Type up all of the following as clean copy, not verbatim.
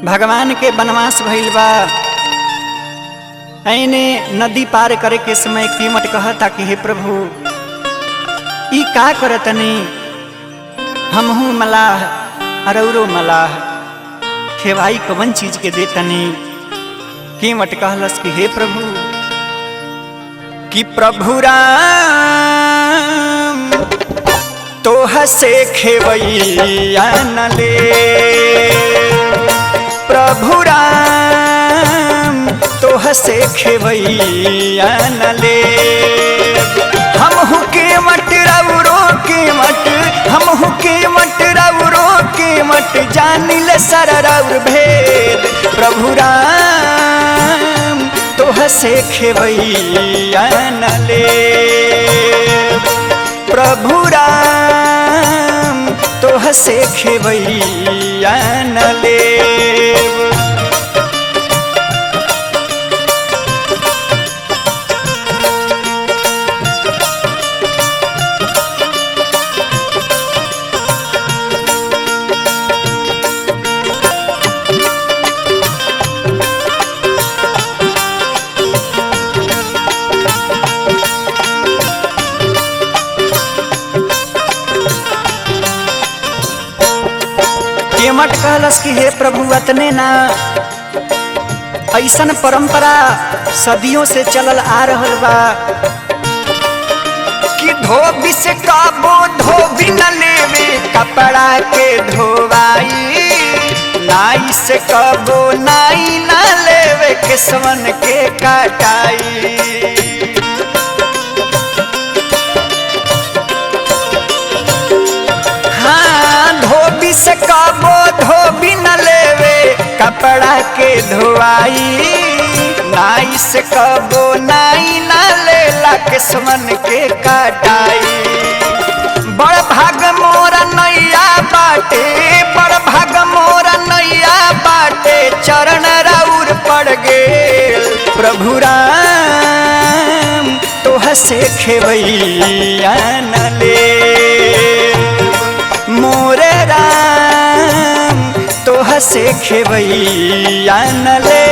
भगवान के वनवास भइल बा। ऐने नदी पार करे के समय कीमत कहता कि हे प्रभु ई का करतनी, हमहू मलाह अरौरो मलाह, खेवाई कवन चीज के देतनी। कीमत कहलस कि हे प्रभु कि प्रभु राम तोह से खेवैया न ले, प्रभु राम तोह से खेवैया न ले। हमहू के मट रौरो के मट, हमहू के मट रौरो के मट, जानिल सररौर भेद। प्रभु राम तोह से खेवैया न ले, प्रभु राम तोह से खेवैया न ले। केमट कहलस कि हे प्रभु अतने ना, ऐसन परंपरा सदियों से चलल आ रहल बा कि धोबी से काबो धोबी न लेवे, कपड़ा के धोवाई। नाई से कबो नाई न लेवे, केसवन के कटाई। धोबी से कबो धोबी न लेवे, कपड़ा के धोवाई। नाई से कबो नाई न लेला, केसवन के कटाई। बड़ भाग मोरा नैया बाटे, बड़ भाग मोरा नैया बाटे, चरण राउर पड़ गेल। प्रभु राम तोह से खेवैया न ले, मोरे राम तोह से खेवैया न ले।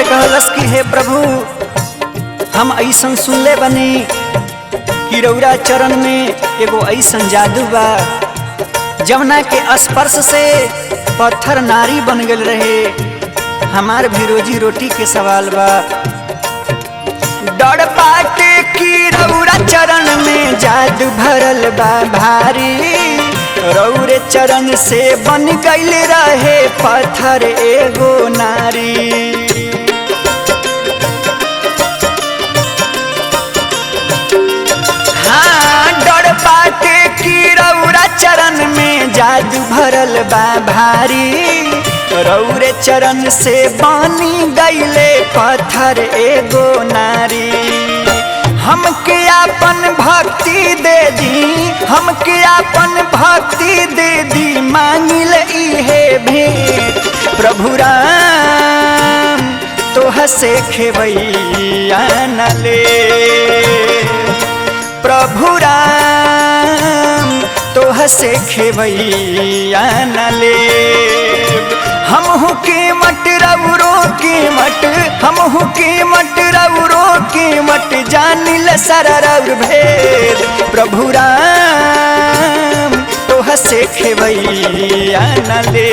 कहलस कि हे प्रभु हम ऐसन सुनले बनी कि रौरा चरण में एगो ऐसन जादू बा, जमुना के स्पर्श से पत्थर नारी बन गल रहे। हमार भी रोजी रोटी के सवाल बा। डर पाटे की रौरा चरण में जादू भरल बा भारी, रौरे चरण से बन गइल रहे पत्थर एगो नारी। चरण में जादू भरल बा भारी, रौरे चरण से बनी गइले पत्थर एगो नारी। हमके आपन भक्ति दे दी, हमके आपन भक्ति दे दी, मांगिल इहे भेंट। प्रभु राम तोह से खेवैया न ले, प्रभु राम तोह से खेवैया न ले। हमहू के मट रौरो के मट, हमहू के मट रौरो के मट, जानिल सररौर भेद। प्रभु राम तोह से खेवैया न ले,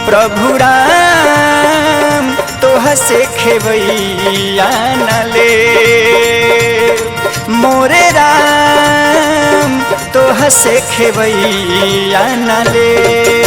प्रभु राम तोह से खेवैया न ले। मोरे राम तोह से खेवैया न ले।